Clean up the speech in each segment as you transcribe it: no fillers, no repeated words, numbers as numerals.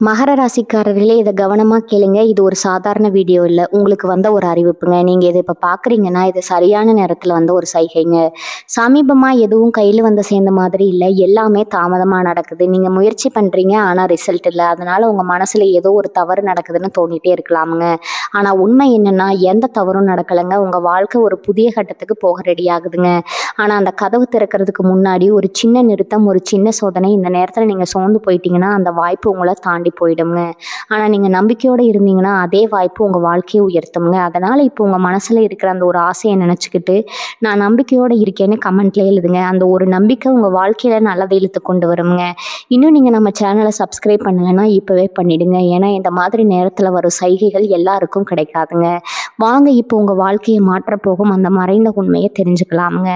மகர ராசிக்காரர்களே இதை கவனமா கேளுங்க. இது ஒரு சாதாரண வீடியோ இல்ல. உங்களுக்கு வந்த ஒரு அறிவிப்புங்க. நீங்க இதை இப்ப பார்க்குறீங்கன்னா, இது சரியான நேரத்துல வந்த ஒரு சைகைங்க. சமீபமா எதுவும் கையில வந்து சேர்ந்த மாதிரி இல்ல. எல்லாமே தாமதமா நடக்குது. நீங்க முயற்சி பண்றீங்க, ஆனா ரிசல்ட் இல்ல. அதனால உங்க மனசுல ஏதோ ஒரு தவறு நடக்குதுன்னு தோணிட்டே இருக்கலாமுங்க. ஆனா உண்மை என்னன்னா, எந்த தவறும் நடக்கலங்க. உங்க வாழ்க்கை ஒரு புதிய கட்டத்துக்கு போக ரெடி ஆகுதுங்க. ஆனா அந்த கதவு திறக்கிறதுக்கு முன்னாடி ஒரு சின்ன நிறுத்தம், ஒரு சின்ன சோதனை. இந்த நேரத்துல நீங்க சோர்ந்து போயிட்டீங்கன்னா, அந்த வாய்ப்பு உங்கள தாண்டி போயிடுங்க. ஆனா நீங்க நம்பிக்கையோட இருந்தீங்கன்னா, அதே வாய்ப்பு உங்க வாழ்க்கைய உயர்த்தும்ங்க. அதனால இப்போ உங்க மனசுல இருக்கிற அந்த ஒரு ஆசைய நினைச்சுக்கிட்டு, நான் நம்பிக்கையோட இருக்கேன்னு கமெண்ட்ல எழுதுங்க. அந்த ஒரு நம்பிக்கை உங்க வாழ்க்கையில நல்லத இழுத்து கொண்டு வரும்ங்க. இன்னும் நீங்க நம்ம சேனல சப்ஸ்கிரைப் பண்ணலன்னா, இப்பவே பண்ணிடுங்க. ஏன்னா இந்த மாதிரி நேரத்துல வரும் சைகைகள் எல்லாருக்கும் கிடைக்காதுங்க. வாங்க இப்போ உங்க வாழ்க்கைய மாற்றப் போகும் அந்த மறைந்த உண்மைய தெரிஞ்சுக்கலாம்ங்க.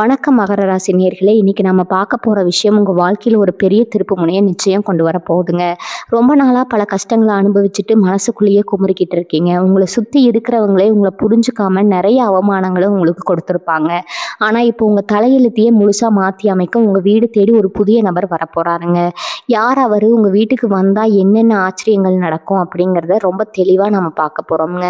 வணக்கம் மகர ராசி நேயர்களே. இன்னைக்கு நம்ம பார்க்க போற விஷயம் உங்க வாழ்க்கையில ஒரு பெரிய திருப்பு முனைய நிச்சயம் கொண்டு வர போகுதுங்க. ரொம்ப நாளா பல கஷ்டங்கள அனுபவிச்சுட்டு மனசுக்குள்ளேயே குமுறிக்கிட்டு இருக்கீங்க. உங்கள சுத்தி இருக்கிறவங்களே உங்கள புரிஞ்சுக்காம நிறைய அவமானங்கள உங்களுக்கு கொடுத்திருப்பாங்க. ஆனா இப்போ உங்க தலையெழுத்தையே முழுசா மாத்தி அமைக்க உங்க வீடு தேடி ஒரு புதிய நபர் வரப்போறாருங்க. யார் அவரு? உங்க வீட்டுக்கு வந்தா என்னென்ன ஆச்சரியங்கள் நடக்கும்? அப்படிங்கிறத ரொம்ப தெளிவா நம்ம பார்க்க போறோம்ங்க.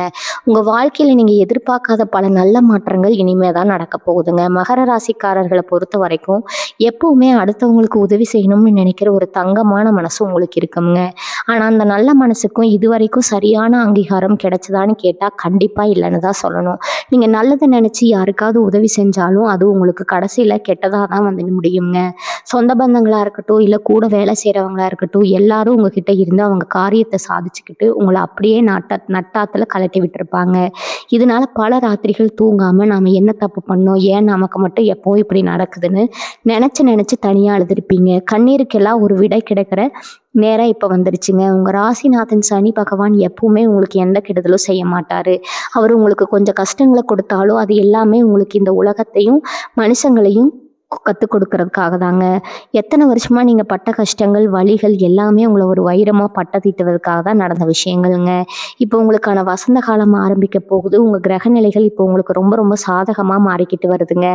உங்க வாழ்க்கையில நீங்க எதிர்பார்க்காத பல நல்ல மாற்றங்கள் இனிமே தான் நடக்க போகுதுங்க. மகர ராசிக்காரர்களை பொறுத்த வரைக்கும் எப்பவுமே அடுத்தவங்களுக்கு உதவி செய்யணும்னு நினைக்கிற ஒரு தங்கமான மனசு உங்களுக்கு இருக்குங்க. ஆனா அந்த நல்ல மனசுக்கும் இதுவரைக்கும் சரியான அங்கீகாரம் கிடைச்சதான்னு கேட்டா கண்டிப்பா இல்லைன்னு தான் சொல்லணும். நீங்க நல்லதை நினைச்சு யாருக்காவது உதவி செஞ்சாலும் அது உங்களுக்கு கடைசியில கெட்டதா தான் வந்து முடியுங்க. சொந்த பந்தங்களா இருக்கட்டும், இல்ல கூட வேலை செய்யறவங்களா இருக்கட்டும், எல்லாரும் உங்ககிட்ட இருந்து அவங்க காரியத்தை சாதிச்சுக்கிட்டு உங்களை அப்படியே நட்டாத்துல கழட்டி விட்டுருப்பாங்க. இதனால பல ராத்திரிகள் தூங்காம நாம என்ன தப்பு பண்ணோம், ஏன் நமக்கு மட்டும் எப்பவும் இப்படி நடக்குதுன்னு நினைச்சு நினைச்சு தனியா அழுதுருப்பீங்க. கண்ணீருக்கெல்லாம் ஒரு விடை கிடைக்கிற நேரம் இப்ப வந்துருச்சுங்க. உங்க ராசிநாதன் சனி பகவான் எப்பவுமே உங்களுக்கு எந்த கெடுதலும் செய்ய மாட்டாரு. அவர் உங்களுக்கு கொஞ்சம் கஷ்டங்களை கொடுத்தாலும் அது எல்லாமே உங்களுக்கு இந்த உலகத்தையும் மனுஷங்களையும் கத்துக் கொடுக்கறதுக்காக தாங்க. எத்தனை வருஷமா நீங்க பட்ட கஷ்டங்கள், வலிகள் எல்லாமே உங்களை ஒரு வைரமா பட்டத்திட்டுவதற்காக தான் நடந்த விஷயங்கள்ங்க. இப்போ உங்களுக்கான வசந்த காலம் ஆரம்பிக்க போகுது. உங்க கிரக நிலைகள் இப்போ உங்களுக்கு ரொம்ப ரொம்ப சாதகமா மாறிக்கிட்டு வருதுங்க.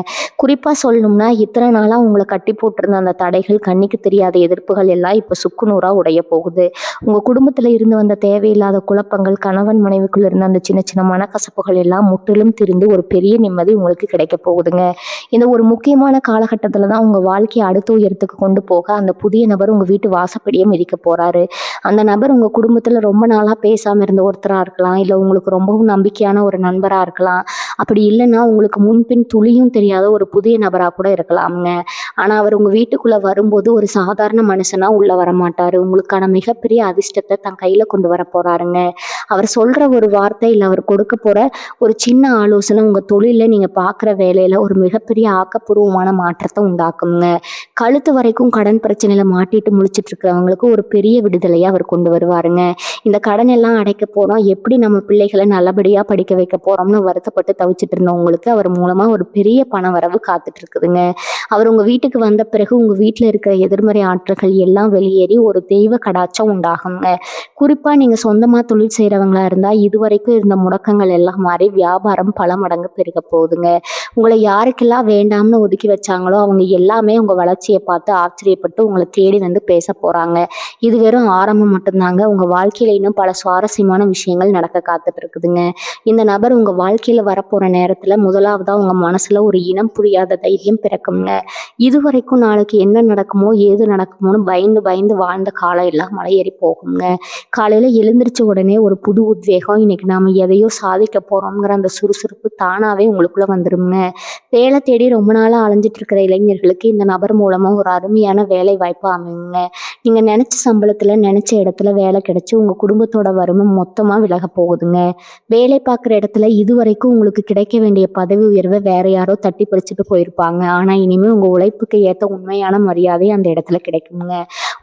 குறிப்பா சொல்லணும்னா, இத்தனை நாளா உங்கள கட்டி போட்டிருந்த அந்த தடைகள், கண்ணுக்கு தெரியாத எதிர்ப்புகள் எல்லாம் இப்போ சுக்குநூறா உடைய போகுது. உங்க குடும்பத்துல இருந்து வந்த தேவையில்லாத குழப்பங்கள், கணவன் மனைவிக்குள்ள இருந்த அந்த சின்ன சின்ன மனக்கசப்புகள் எல்லாம் முற்றிலும் திரிந்து ஒரு பெரிய நிம்மதி உங்களுக்கு கிடைக்க போகுதுங்க. இந்த ஒரு முக்கியமான காலகட்டத்துல தான் உங்க வாழ்க்கையை அடுத்த உயரத்துக்கு கொண்டு போக அந்த புதிய நபர் உங்க வீட்டு வாசப்படியே மிதிக்க போறாரு. அந்த நபர் உங்க குடும்பத்துல ரொம்ப நாளா பேசாம இருந்த ஒருத்தரா இருக்கலாம், இல்ல உங்களுக்கு ரொம்பவும் நம்பிக்கையான ஒரு நண்பரா இருக்கலாம். அப்படி இல்லைன்னா உங்களுக்கு முன்பின் துளியும் தெரியாத ஒரு புதிய நபரா கூட இருக்கலாம்ங்க. ஆனா அவர் உங்க வீட்டுக்குள்ள வரும்போது ஒரு சாதாரண மனுஷனா உள்ள வரமாட்டாரு. உங்களுக்கான மிகப்பெரிய அதிர்ஷ்டத்தை தன் கையில கொண்டு வர போறாருங்க. அவர் சொல்ற ஒரு வார்த்தை, இல்ல அவர் கொடுக்க போற ஒரு சின்ன ஆலோசனை உங்க தொழில நீங்க பார்க்குற வேலையில ஒரு மிகப்பெரிய ஆக்கப்பூர்வமான மாற்றத்தை உண்டாக்குங்க. கழுத்து வரைக்கும் கடன் பிரச்சனையில மாட்டிட்டு முழிச்சிட்டு இருக்கிறவங்களுக்கு ஒரு பெரிய விடுதலையை அவர் கொண்டு வருவாருங்க. இந்த கடன் எல்லாம் அடைக்க போறோம், எப்படி நம்ம பிள்ளைகளை நல்லபடியா படிக்க வைக்க போறோம்னு வருத்தப்பட்டு தவிச்சிட்டு இருந்தவங்களுக்கு அவர் மூலமா ஒரு பெரிய பண வரவு காத்துட்டு இருக்குதுங்க. அவர் உங்க வீட்டுக்கு வந்த பிறகு உங்க வீட்டுல இருக்கிற எதிர்மறை ஆற்றல்கள் எல்லாம் வெளியேறி ஒரு தெய்வ கடாட்சம் உண்டாகுங்க. குறிப்பா நீங்க சொந்தமா தொழில் செய்யறவங்களா இருந்தா இதுவரைக்கும் இருந்த முடக்கங்கள் எல்லாம் மாறி வியாபாரம் பல மடங்கு பெருக போகுதுங்க. உங்களை யாருக்கெல்லாம் வேண்டாம்னு ஒதுக்கி வச்சாங்களோ அவங்க எல்லாமே உங்க வளர்ச்சியை பார்த்து ஆச்சரியப்பட்டு உங்களை தேடி வந்து பேச போறாங்க. இது வெறும் ஆரம்பம் மட்டும்தாங்க. உங்க வாழ்க்கையில இன்னும் பல சுவாரஸ்யமான விஷயங்கள் நடக்க காத்துட்டு இருக்குதுங்க. இந்த நபர் உங்க வாழ்க்கையில வரப்போற நேரத்துல முதலாவதா உங்க மனசுல ஒரு இனம் புரியாத தைரியம் பிறக்குங்க. இதுவரைக்கும் நாளைக்கு என்ன நடக்குமோ ஏது நடக்குமோன்னு பயந்து பயந்து வாழ்ந்த காலம் எல்லாம் மலையேறி போகுங்க. காலையில எழுந்திரிச்ச உடனே ஒரு புது உத்வேகம், இன்னைக்கு நாம எதையோ சாதிக்க போறோம்ங்கிற அந்த சுறுசுறுப்பு தானாவே உங்களுக்குள்ள வந்துருங்க. வேலை தேடி ரொம்ப நாளா அலைஞ்சிட்டு இருக்கிற இளைஞர்களுக்கு இந்த நபர் மூலமா ஒரு அருமையான வேலை வாய்ப்பு அமையுங்க. நீங்க நினைச்ச சம்பளத்துல நினைச்ச இடத்துல வேலை கிடைச்சு உங்க குடும்பத்தோட வறுமை மொத்தமா விலக போகுதுங்க. வேலை பார்க்குற இடத்துல இதுவரைக்கும் உங்களுக்கு கிடைக்க வேண்டிய பதவி உயர்வை வேற யாரோ தட்டி பறிச்சுட்டு போயிருப்பாங்க. ஆனா இனிமே உங்க உழைப்புக்கு ஏத்த உண்மையான மரியாதை அந்த இடத்துல கிடைக்குங்க.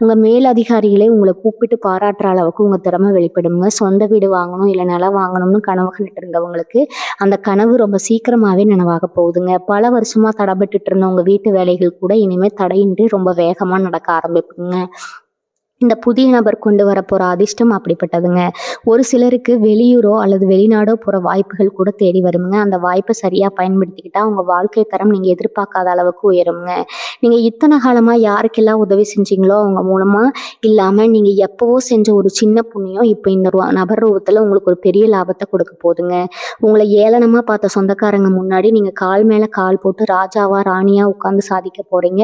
உங்க மேல் அதிகாரிகளே உங்களை கூப்பிட்டு பாராட்டுற அளவுக்கு உங்க திறமை வெளிப்படுங்க. சொந்த வீடு வாங்கணும், இல்ல நிலம் வாங்கணும்னு கனவு கண்டுட்டு இருந்தவங்களுக்கு அந்த கனவு ரொம்ப சீக்கிரமாவே நனவாக போகுதுங்க. பல வருஷமா தடைபட்டுட்டு இருந்த உங்க வீட்டு வேலைகள் கூட இனிமே தடையின்றி ரொம்ப வேகமா நடக்க ஆரம்பிக்குங்க. இந்த புதிய நபர் கொண்டு வரப்போற அதிர்ஷ்டம் அப்படிப்பட்டதுங்க. ஒரு சிலருக்கு வெளியூரோ அல்லது வெளிநாடோ போற வாய்ப்புகள் கூட தேடி வருமுங்க. அந்த வாய்ப்பை சரியா பயன்படுத்திக்கிட்டா உங்க வாழ்க்கை தரம் நீங்க எதிர்பார்க்காத அளவுக்கு உயருங்க. நீங்க இத்தனை காலமா யாருக்கெல்லாம் உதவி செஞ்சீங்களோ அவங்க மூலமா இல்லாம நீங்க எப்பவோ செஞ்ச ஒரு சின்ன புண்ணியம் இப்ப இந்த நபர் ரூபத்துல உங்களுக்கு ஒரு பெரிய லாபத்தை கொடுக்க போகுதுங்க. உங்களை ஏளனமா பார்த்த சொந்தக்காரங்க முன்னாடி நீங்க கால் மேல கால் போட்டு ராஜாவா ராணியா உட்கார்ந்து சாதிக்க போறீங்க.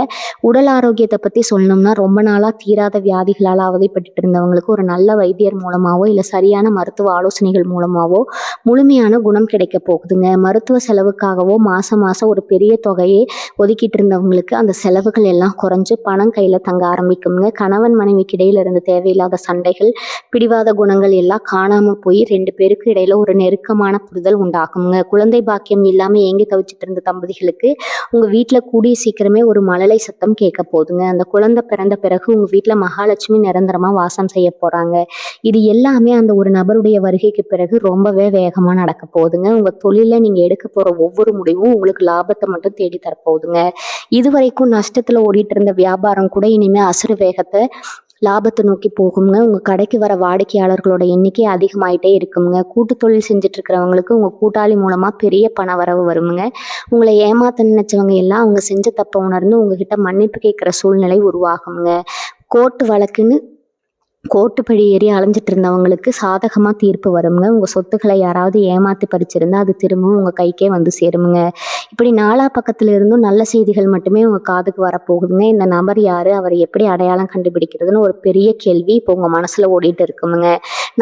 உடல் ஆரோக்கியத்தை பத்தி சொல்லணும்னா ரொம்ப நாளா தீராத வியாதிகளால் அவதிப்பட்டு இருந்தவங்களுக்கு ஒரு நல்ல வைத்தியர் மூலமாவோ இல்ல சரியான மருத்துவ ஆலோசனைகள் மூலமாவோ முழுமையான குணம் கிடைக்க போகுதுங்க. மருத்துவ செலவுக்காகவோ மாசம் மாசம் ஒரு பெரிய தொகையை ஒதுக்கிட்டு இருந்தவங்களுக்கு அந்த செலவுகள் எல்லாம் குறைஞ்சு பணம் கையில தங்க ஆரம்பிக்குங்க. கணவன் மனைவிக்கு இடையில இருந்த தேவையில்லாத சண்டைகள், பிடிவாத குணங்கள் எல்லாம் காணாம போய் 2 பேருக்கு இடையில ஒரு நெருக்கமான புரிதல் உண்டாகுங்க. குழந்தை பாக்கியம் இல்லாம ஏங்கி தவிச்சிட்டு இருந்த தம்பதிகளுக்கு உங்க வீட்டுல கூடிய சீக்கிரமே ஒரு மழலை சத்தம் கேட்க போகுதுங்க. அந்த குழந்தை பிறந்த பிறகு உங்க வீட்டுல மகாலட்சுமி நிரந்தரமா வாசம் செய்ய போறாங்க. இது எல்லாமே அந்த ஒரு நபருடைய வருகைக்கு பிறகு ரொம்பவே வேகமா நடக்க போகுதுங்க. உங்க தொழில நீங்க எடுக்க போற ஒவ்வொரு முடிவும் உங்களுக்கு லாபத்தை மட்டும் தேடி தரப்போகுதுங்க. இதுவரைக்கும் நஷ்டத்துல ஓடிட்டு இருந்த வியாபாரம் கூட இனிமே அசுர வேகத்தை லாபத்தை நோக்கி போகுங்க. உங்க கடைக்கு வர வாடிக்கையாளர்களோட எண்ணிக்கை அதிகமாயிட்டே இருக்குங்க. கூட்டு தொழில் செஞ்சுட்டு இருக்கிறவங்களுக்கு உங்க கூட்டாளி மூலமா பெரிய பண வரவு வருமுங்க. உங்களை ஏமாத்த நினைச்சவங்க எல்லாம் அவங்க செஞ்ச தப்ப உணர்ந்து உங்ககிட்ட மன்னிப்பு கேட்கிற சூழ்நிலை உருவாகுங்க. கோர்ட்டு வழக்குன்னு கோர்ட்டு ஏறி அலைஞ்சிட்டு இருந்தவங்களுக்கு சாதகமா தீர்ப்பு வருங்க. உங்க சொத்துக்களை யாராவது ஏமாத்தி பறிச்சிருந்தா அது திரும்பவும் உங்க கைக்கே வந்து சேருமுங்க. இப்படி நாலா பக்கத்துல இருந்தும் நல்ல செய்திகள் மட்டுமே உங்க காதுக்கு வரப்போகுதுங்க. இந்த நபர் யாரு, அவரை எப்படி அடையாளம் கண்டுபிடிக்கிறதுன்னு ஒரு பெரிய கேள்வி இப்போ உங்க மனசுல ஓடிட்டு இருக்குமுங்க.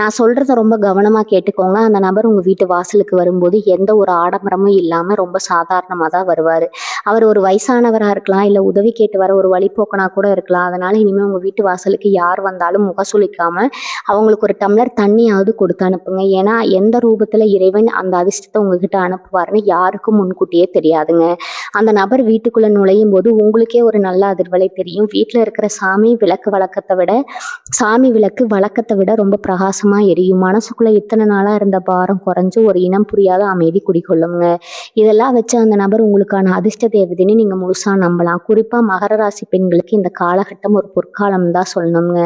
நான் சொல்றத ரொம்ப கவனமா கேட்டுக்கோங்க. அந்த நபர் உங்க வீட்டு வாசலுக்கு வரும்போது எந்த ஒரு ஆடம்பரமும் இல்லாம ரொம்ப சாதாரணமா தான் வருவாரு. அவர் ஒரு வயசானவரா இருக்கலாம், இல்ல உதவி கேட்டு வர ஒரு வழிபோக்கனா கூட இருக்கலாம். அதனால இனிமே உங்க வீட்டு வாசலுக்கு யார் வந்தாலும் முகசுளிக்காம அவங்களுக்கு ஒரு டம்ளர் தண்ணியாவது கொடுத்து அனுப்புங்க. ஏன்னா எந்த ரூபத்துல இறைவன் அந்த அதிர்ஷ்டத்தை உங்ககிட்ட அனுப்புவாருன்னு யாருக்கும் முன்கூட்டியே தெரியாதுங்க. அந்த நபர் வீட்டுக்குள்ள நுழையும் போது உங்களுக்கே ஒரு நல்ல அதிர்வலை தெரியும். வீட்டுல இருக்கிற சாமி விளக்கு வழக்கத்தை விட ரொம்ப பிரகாசமா எரியும். மனசுக்குள்ள இத்தனை நாளா இருந்த பாரம் குறைஞ்சு ஒரு இனம் புரியாத அமைதி குடிக்கொள்ளுங்க. இதெல்லாம் வச்சு அந்த நபர் உங்களுக்கான அதிர்ஷ்ட தேவதைன்னு நீங்க முழுசா நம்பலாம். குறிப்பா மகர ராசி பெண்களுக்கு இந்த காலகட்டம் ஒரு பொற்காலம் தான் சொல்லணுங்க.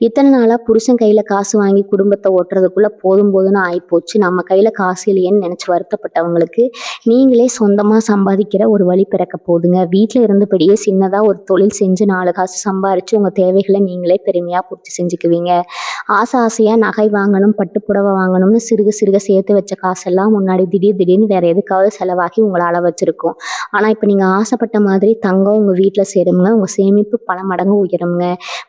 இத்தனை நாளா புருஷன் கையில காசு வாங்கி குடும்பத்தை ஓட்டுறதுக்குள்ள போதும் போதுன்னு ஆயிப்போச்சு, நம்ம கையில காசு இல்லையேன்னு நினைச்சு வருத்தப்பட்டவங்களுக்கு நீங்களே சொந்தமா சம்பாதிக்கிற ஒரு வழி பிறக்க போகுதுங்க. வீட்டுல இருந்தபடியே சின்னதா ஒரு தொழில் செஞ்சு 4 காசு சம்பாரிச்சு உங்க தேவைகளை நீங்களே பெருமையா பூர்த்தி செஞ்சுக்குவீங்க. ஆசையா நகை வாங்கணும், பட்டுப்புடவை வாங்கணும்னு சிறுக சிறுக சேர்த்து வச்ச காசெல்லாம் முன்னாடி திடீர்னு வேற எதுக்காவது செலவாகி உங்களை அள வச்சிருக்கும். ஆனா இப்ப நீங்க ஆசைப்பட்ட மாதிரி தங்கம் உங்க வீட்டுல சேருங்க. உங்க சேமிப்பு பல மடங்கு உயருங்க.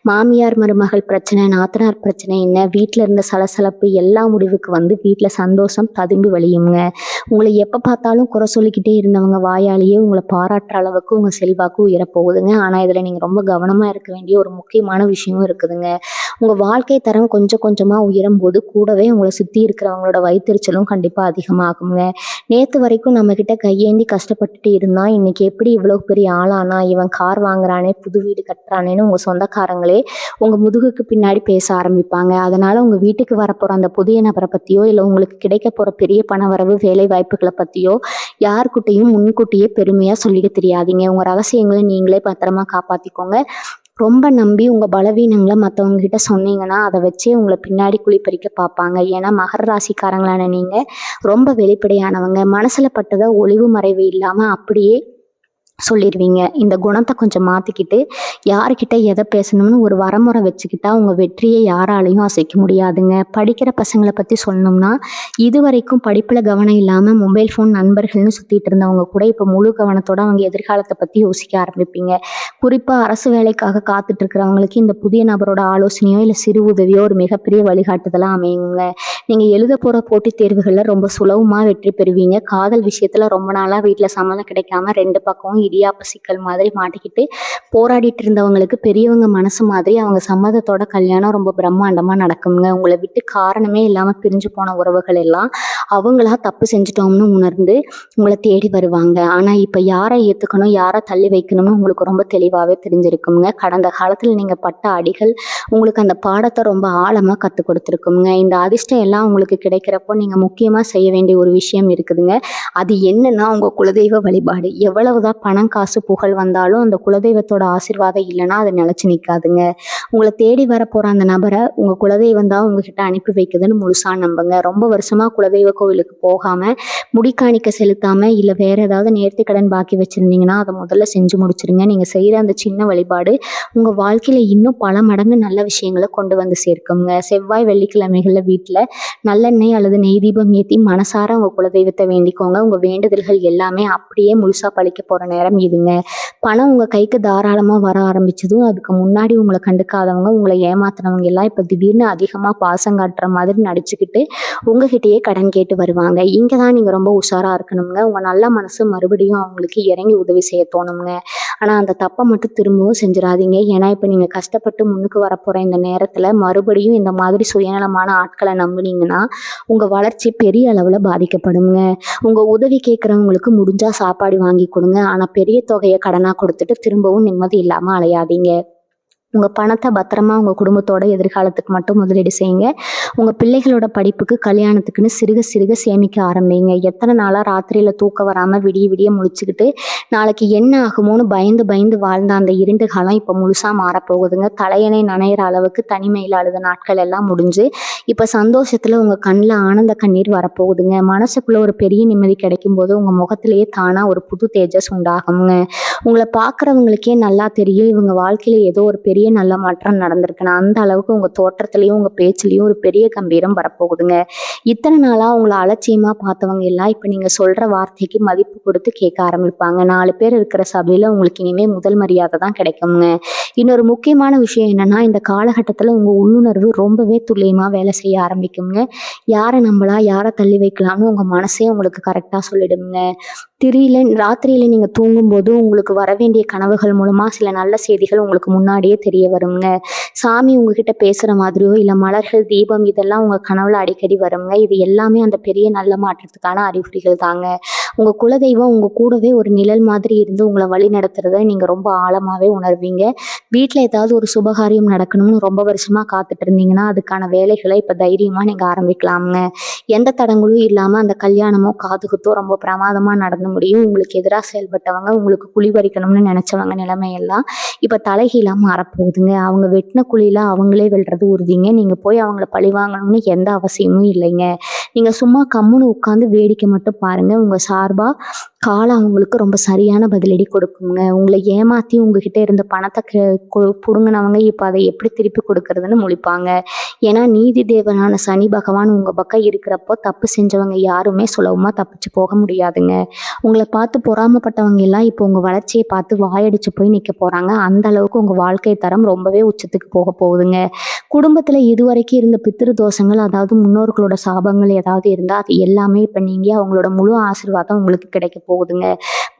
மாமியார் மருமகள் பிரச்சனை, நாத்தனார் பிரச்சனை என்ன, வீட்டுல இருந்த சலசலப்பு எல்லா முடிவுக்கு வந்து வீட்டுல சந்தோஷம் ததும்பி வழியுங்க. உங்களை எப்ப பார்த்தாலும் குறை சொல்லிக்கிட்டே இருந்தவங்க வாயாலேயே உங்களை பாராட்டுற அளவுக்கு உங்க செல்வாக்கு உயரப்போகுதுங்க. ஆனா இதுல நீங்க ரொம்ப கவனமா இருக்க வேண்டிய ஒரு முக்கியமான விஷயமும் இருக்குதுங்க. உங்க வாழ்க்கை தரம் கொஞ்சம் கொஞ்சமா உயரும் போது கூடவே உங்களை சுத்தி இருக்கிறவங்களோட வயிற்றுச்சலும் கண்டிப்பா அதிகமாகுங்க. நேத்து வரைக்கும் நம்ம கிட்ட கையேந்தி கஷ்டப்பட்டுட்டு இருந்தா இன்னைக்கு எப்படி இவ்வளவு பெரிய ஆளானா, இவன் கார் வாங்குறானே, புது வீடு கட்டுறானேன்னு உங்க சொந்தக்காரங்களே உங்க முதுகுக்கு பின்னாடி பேச ஆரம்பிப்பாங்க. அதனால உங்க வீட்டுக்கு வரப்போற அந்த புதிய நபரை பத்தியோ இல்ல உங்களுக்கு கிடைக்க போற பெரிய பணவரவு, வேலை வாய்ப்புகளை பத்தியோ யாருக்கிட்டையும் முன்கூட்டியே பெருமையா சொல்லிக்க தெரியாதீங்க. உங்க ரகசியங்களை நீங்களே பத்திரமா காப்பாத்திக்கோங்க. ரொம்ப நம்பி உங்க பலவீனங்களை மற்றவங்க கிட்ட சொன்னீங்கன்னா அதை வச்சே உங்களை பின்னாடி குழிப்பறிக்க பார்ப்பாங்க. ஏன்னா மகர ராசிக்காரங்களான நீங்க ரொம்ப வெளிப்படையானவங்க. மனசுல பட்டதை ஒளிவு மறைவு இல்லாம அப்படியே சொல்லிடுவீங்க. இந்த குணத்தை கொஞ்சம் மாத்திக்கிட்டு யாருக்கிட்ட எதை பேசணும்னு ஒரு வரமுறை வச்சுக்கிட்டா உங்க வெற்றியை யாராலையும் அசைக்க முடியாதுங்க. படிக்கிற பசங்களை பத்தி சொல்லணும்னா, இது வரைக்கும் படிப்புல கவனம் இல்லாம மொபைல் ஃபோன் நண்பர்கள்னு சுத்திட்டு இருந்தவங்க கூட இப்ப முழு கவனத்தோட அவங்க எதிர்காலத்தை பத்தி யோசிக்க ஆரம்பிப்பீங்க. குறிப்பா அரசு வேலைக்காக காத்துட்டு இருக்கிறவங்களுக்கு இந்த புதிய நபரோட ஆலோசனையோ இல்ல சிறு உதவியோ ஒரு மிகப்பெரிய வழிகாட்டுதலா அமையுங்க. நீங்க எழுத போற போட்டித் தேர்வுகள்ல ரொம்ப சுலபமா வெற்றி பெறுவீங்க. காதல் விஷயத்துல ரொம்ப நாளா வீட்டுல சம்மதம் கிடைக்காம 2 பக்கமும் இடியாப்ப சிக்கல் மாதிரி மாட்டிக்கிட்டு போராடிட்டு இருந்தவங்களுக்கு பெரியவங்க மனசு மாதிரி அவங்க சம்மதத்தோட கல்யாணம் ரொம்ப பிரம்மாண்டமா நடக்குங்க. உங்களை விட்டு காரணமே இல்லாம பிரிஞ்சு போன உறவுகள் எல்லாம் அவங்களா தப்பு செஞ்சுட்டோம்னு உணர்ந்து உங்கள தேடி வருவாங்க. ஆனா இப்ப யார ஏத்துக்கணும், யார தள்ளி வைக்கணும்னு உங்களுக்கு ரொம்ப தெளிவாவே தெரிஞ்சிருக்குங்க. கடந்த காலத்துல நீங்க பட்ட அடிகள் உங்களுக்கு அந்த பாடத்த ரொம்ப ஆழமா கத்துக் கொடுத்துருக்குங்க. இந்த அதிர்ஷ்டம் எல்லாம் உங்களுக்கு கிடைக்கிறப்போ நீங்க முக்கியமா செய்ய வேண்டிய ஒரு விஷயம் இருக்குதுங்க. அது என்னன்னா, உங்க குலதெய்வ வழிபாடு. எவ்வளவுதான் பணம், காசு, புகழ் வந்தாலும் அந்த குலதெய்வத்தோட ஆசீர்வாதம் இல்லைன்னா அது நிலைச்சு நிக்காதுங்க. உங்கள தேடி வரப்போற அந்த நபர உங்க குலதெய்வம் தான் உங்ககிட்ட அனுப்பி வைக்குதுன்னு முழுசா நம்புங்க. ரொம்ப வருஷமா குலதெய்வ கோவிலுக்கு போகாம, முடிக்காணிக்க செலுத்தாம, இல்ல வேற ஏதாவது நேர்த்திக்கடன் பாக்கி வச்சிருந்தீங்கன்னா அத முதல்ல செஞ்சு முடிச்சிருங்க. நீங்க செய்யற அந்த சின்ன வழிபாடு உங்க வாழ்க்கையில இன்னும் பல மடங்கு நல்ல விஷயங்கள கொண்டு வந்து சேர்க்குங்க. செவ்வாய், வெள்ளிக்கிழமைகள்ல வீட்ல நல்லெண்ணெய் அல்லது நெய் தீபம் ஏத்தி மனசார உங்க குலதெய்வத்த வேண்டிக்கோங்க. உங்க வேண்டுதல்கள் எல்லாமே அப்படியே முழுசா பலிக்க போற நேரம் இதுங்க. பணம் உங்க கைக்கு தாராளமா வர ஆரம்பிச்சதும், அதுக்கு முன்னாடி உங்கள கண்டுக்காதவங்க, உங்கள ஏமாத்துனவங்க எல்லாம் இப்ப திடீர்னு அதிகமா பாசம் காட்டுற மாதிரி நடிச்சுக்கிட்டு உங்ககிட்டயே கடன் கேட்டு வருவாங்க. இங்க தான் நீங்க ரொம்ப உஷாரா இருக்கணுங்க. உங்க நல்ல மனசு மறுபடியும் அவங்களுக்கு இறங்கி உதவி செய்ய தோணுங்க. ஆனா அந்த தப்ப மட்டும் திரும்பவும் செஞ்சுறாதீங்க. ஏன்னா இப்ப நீங்க கஷ்டப்பட்டு முன்னுக்கு வரப்போற இந்த நேரத்துல மறுபடியும் இந்த மாதிரி சுயநலமான ஆட்கள நம்புனீங்கன்னா, உங்க வளர்ச்சி பெரிய அளவுல பாதிக்கப்படுங்க. உங்க உதவி கேட்கிறவங்களுக்கு முடிஞ்சா சாப்பாடு வாங்கி கொடுங்க. ஆனா பெரிய தொகைய கடனா கொடுத்துட்டு திரும்பவும் நிம்மதி இல்லாம அலையாதீங்க. உங்க பணத்த பத்திரமா உங்க குடும்பத்தோட எதிர்காலத்துக்கு மட்டும் முதலீடு செய்யுங்க. உங்க பிள்ளைகளோட படிப்புக்கு, கல்யாணத்துக்குன்னு சிறுக சிறுக சேமிக்க ஆரம்பிங்க. எத்தன நாளா ராத்திரியில தூக்கம் வராம விடிய விடிய முழிச்சுக்கிட்டு, நாளைக்கு என்ன ஆகுமோன்னு பயந்து பயந்து வாழ்ந்த அந்த இருண்ட காலம் இப்ப முழுசா மாறப்போகுதுங்க. தலையணை நனையிற அளவுக்கு தனிமையில அழுத நாட்கள் எல்லாம் முடிஞ்சு, இப்ப சந்தோஷத்துல உங்க கண்ல ஆனந்த கண்ணீர் வரப்போகுதுங்க. மனசுக்குள்ள ஒரு பெரிய நிம்மதி கிடைக்கும்போது உங்க முகத்திலேயே தானா ஒரு புது தேஜஸ் உண்டாகுங்க. உங்கள பார்க்குறவங்களுக்கே நல்லா தெரியும், இவங்க வாழ்க்கையில ஏதோ ஒரு பெரிய நல்ல மாற்றம் நடந்திருக்குன்னு. அந்த அளவுக்கு உங்க தோற்றத்திலயும், உங்க பேச்சுலயும் ஒரு பெரிய கம்பீரம் வரப்போகுதுங்க. இத்தனை நாளா உங்கள அலட்சியமா பார்த்தவங்க எல்லாம் இப்ப நீங்க சொல்ற வார்த்தைக்கு மதிப்பு கொடுத்து கேட்க ஆரம்பிப்பாங்க. 4 பேர் இருக்கிற சபையில உங்களுக்கு இனிமே முதல் மரியாதை தான் கிடைக்குங்க. இன்னொரு முக்கியமான விஷயம் என்னன்னா, இந்த காலகட்டத்துல உங்க உள்ளுணர்வு ரொம்பவே துல்லியமா வேலை செய்ய ஆரம்பிக்குங்க. யார நம்பலாம், யார தள்ளி வைக்கலாம்னு உங்க மனசே உங்களுக்கு கரெக்டா சொல்லிடுங்க. ராத்திரியில நீங்க தூங்கும்போது உங்களுக்கு வரவேண்டிய கனவுகள் மூலமா சில நல்ல செய்திகள் உங்களுக்கு முன்னாடியே தெரிய வருங்க. சாமி உங்ககிட்ட பேசுற மாதிரியோ, இல்ல மலர்கள், தீபம் இதெல்லாம் உங்க கனவுல அடிக்கடி வருங்க. இது எல்லாமே அந்த பெரிய நல்ல மாற்றத்துக்கான அறிகுறிகள் தாங்க. உங்க குலதெய்வம் உங்க கூடவே ஒரு நிழல் மாதிரி இருந்து உங்கள வழி நடத்துறத நீங்க ரொம்ப ஆழமாவே உணர்வீங்க. வீட்ல ஏதாவது ஒரு சுபகாரியம் நடக்கணும்னு ரொம்ப வருஷமா காத்துட்டு இருந்தீங்கன்னா, அதுக்கான வேலைகளை இப்ப தைரியமா நீங்க ஆரம்பிக்கலாம்ங்க. எந்த தடங்களும் இல்லாம அந்த கல்யாணமோ, காதுகுத்தோ ரொம்ப பிரமாதமா நடந்து முடியும். உங்களுக்கு எதிரா செயல்பட்டவங்க, உங்களுக்கு குழி பறிக்கணும்னு நினைச்சவங்க நிலைமையெல்லாம் இப்ப தலைகீழா மாறப்போகுதுங்க. அவங்க வெட்டின குழியில அவங்களே விழுறது உறுதிங்க. நீங்க போய் அவங்கள பழிவாங்கணும்னு எந்த அவசியமும் இல்லைங்க. நீங்க சும்மா கம்முனு உட்காந்து வேடிக்கை மட்டும் பாருங்க. உங்க சார்பா காலம் அவங்களுக்கு ரொம்ப சரியான பதிலடி கொடுக்குங்க. உங்கள ஏமாத்தி உங்ககிட்ட இருந்த பணத்த புடுங்குனவங்க இப்ப அதை எப்படி திருப்பி கொடுக்கறதுன்னு முழிப்பாங்க. ஏன்னா நீதி தேவனான சனி பகவான் உங்க பக்கம் இருக்கிறப்போ தப்பு செஞ்சவங்க யாருமே சுலபமா தப்பிச்சு போக முடியாதுங்க. உங்கள பார்த்து பொறாமப்பட்டவங்க எல்லாம் இப்போ உங்க வளர்ச்சியை பார்த்து வாயடிச்சு போய் நிக்க போறாங்க. அந்த அளவுக்கு உங்க வாழ்க்கை தரம் ரொம்பவே உச்சத்துக்கு போக போகுதுங்க. குடும்பத்துல இதுவரைக்கும் இருந்த பித்ரு தோஷங்கள், அதாவது முன்னோர்களோட சாபங்கள் ஏதாவது இருந்தா அது எல்லாமே இப்ப நீங்கி அவங்களோட முழு ஆசீர்வாதம் உங்களுக்கு கிடைக்க போகுதுங்க.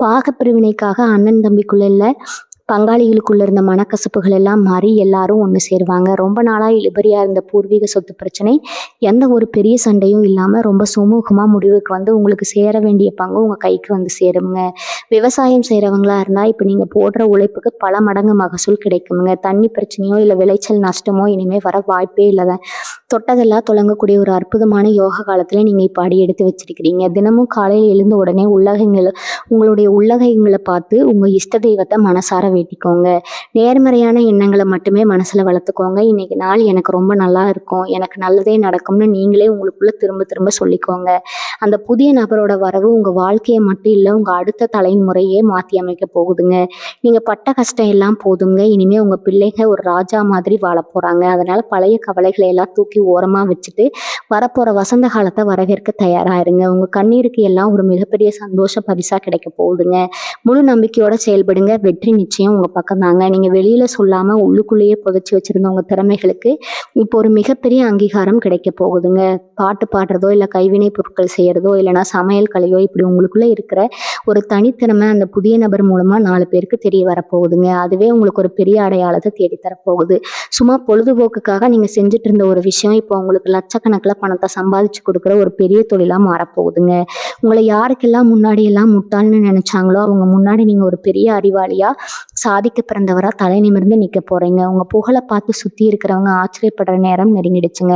பாகப்பிரிவினைக்காக அண்ணன் தம்பிக்குள்ள இல்ல, பங்காளிகளுக்குள்ள இருந்த மனக்கசப்புகள் எல்லாம் மாறி எல்லாரும் ஒண்ணு சேருவாங்க. ரொம்ப நாளா இழுபறியா இருந்த பூர்வீக சொத்து பிரச்சனை எந்த ஒரு பெரிய சண்டையும் இல்லாம ரொம்ப சுமூகமா முடிவுக்கு வந்து உங்களுக்கு சேர வேண்டிய பங்கு உங்க கைக்கு வந்து சேருங்க. விவசாயம் செய்றவங்களா இருந்தா இப்ப நீங்க போடுற உழைப்புக்கு பல மடங்கு மகசூல் கிடைக்குங்க. தண்ணி பிரச்சனையோ இல்ல விளைச்சல் நஷ்டமோ இனிமே வர வாய்ப்பே இல்ல. தொட்டதெல்லாம் தொடங்கக்கூடிய ஒரு அற்புதமான யோக காலத்துல நீங்க இப்ப அடி எடுத்து வச்சிருக்கிறீங்க. தினமும் காலையில் எழுந்த உடனே உங்களுடைய உள்ளகைங்களை பார்த்து உங்க இஷ்ட தெய்வத்தை மனசார வேண்டிக்கோங்க. நேர்மறையான எண்ணங்களை மட்டுமே மனசுல வளர்த்துக்கோங்க. இன்னைக்கு நாள் எனக்கு ரொம்ப நல்லா இருக்கும், எனக்கு நல்லதே நடக்கும்னு நீங்களே உங்களுக்குள்ள திரும்ப திரும்ப சொல்லிக்கோங்க. அந்த புதிய நபரோட வரவு உங்க வாழ்க்கையை மட்டும் இல்ல, உங்க அடுத்த தலைமுறையே மாத்தி அமைக்க போகுதுங்க. நீங்க பட்ட கஷ்டம் எல்லாம் போதுங்க. இனிமே உங்க பிள்ளைங்க ஒரு ராஜா மாதிரி வாழ போறாங்க. அதனால பழைய கவலைகளை எல்லாம் தூக்கி ஓரமா வச்சுட்டு வரப்போற வசந்த காலத்தை வரவேற்க தயாராயிருங்க. உங்க கண்ணீருக்கு எல்லாம் ஒரு மிகப்பெரிய சந்தோஷ பரிசா கிடைக்க போகுதுங்க. முழு நம்பிக்கையோட செயல்படுங்க. வெற்றி நிச்சயம் உங்க பக்கம் தாங்க. நீங்க வெளியில சொல்லாம உள்ளுக்குள்ளேயே புதைச்சி வச்சிருந்த உங்க திறமைகளுக்கு இப்போ ஒரு மிகப்பெரிய அங்கீகாரம் கிடைக்க போகுதுங்க. பாட்டு பாடுறதோ இல்ல கைவினை பொருட்கள் செய்யறதோ இல்லைன்னா சமையல் கலையோ, இப்படி உங்களுக்குள்ள இருக்கிற ஒரு தனித்திறமை அந்த புதிய நபர் மூலமா 4 பேருக்கு தெரிய வரப்போகுதுங்க. அதுவே உங்களுக்கு ஒரு பெரிய அடையாளத்தை தேடித்தரப்போகுது. சும்மா பொழுதுபோக்குக்காக நீங்க செஞ்சுட்டு இருந்த ஒரு விஷயம் விஷயம் இப்போ உங்களுக்கு லட்சக்கணக்கில் பணத்தை சம்பாதிச்சு கொடுக்குற ஒரு பெரிய தொழிலாக மாறப்போகுதுங்க. உங்களை யாருக்கெல்லாம் முன்னாடி எல்லாம் முட்டாள்னு நினைச்சாங்களோ அவங்க முன்னாடி நீங்க ஒரு பெரிய அறிவாளியா சாதிக்க பிறந்தவரா தலை நிமிர்ந்து நிக்க போறீங்க. உங்க புகழை பார்த்து சுத்தி இருக்கிறவங்க ஆச்சரியப்படுற நேரம் நெருங்கிடுச்சுங்க.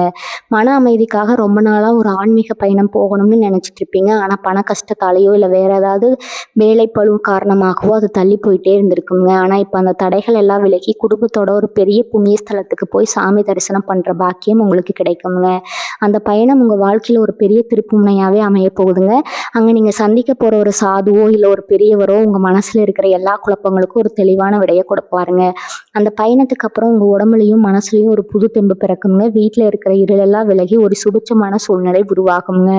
மன அமைதிக்காக ரொம்ப நாளா ஒரு ஆன்மீக பயணம் போகணும்னு நினைச்சிட்டு இருப்பீங்க. ஆனா பண கஷ்டத்தாலேயோ இல்ல வேற ஏதாவது வேலை பளு காரணமாகவோ அது தள்ளி போயிட்டே இருந்திருக்குங்க. ஆனா இப்ப அந்த தடைகள் எல்லாம் விலகி குடும்பத்தோட ஒரு பெரிய புண்ணிய ஸ்தலத்துக்கு போய் சாமி தரிசனம் பண்ற பாக்கியம் உங்களுக்கு கிடைக்குங்க. அந்த பயணம் உங்க வாழ்க்கையில ஒரு பெரிய திருப்புமுனையாவே அமைய போகுதுங்க. அங்க நீங்க சந்திக்க போற ஒரு சாதுவோ இல்ல ஒரு பெரியவரோ உங்க மனசுல இருக்கிற எல்லா குழப்பங்களுக்கும் ஒரு தெளிவான விடையை கொடுப்பாருங்க. அந்த பயணத்துக்கு அப்புறம் உங்க உடம்புலயும் மனசுலயும் ஒரு புது தெம்பு பிறக்குங்க. வீட்டுல இருக்கிற இருளெல்லாம் விலகி ஒரு சுபிட்சமான சூழ்நிலை உருவாகுங்க.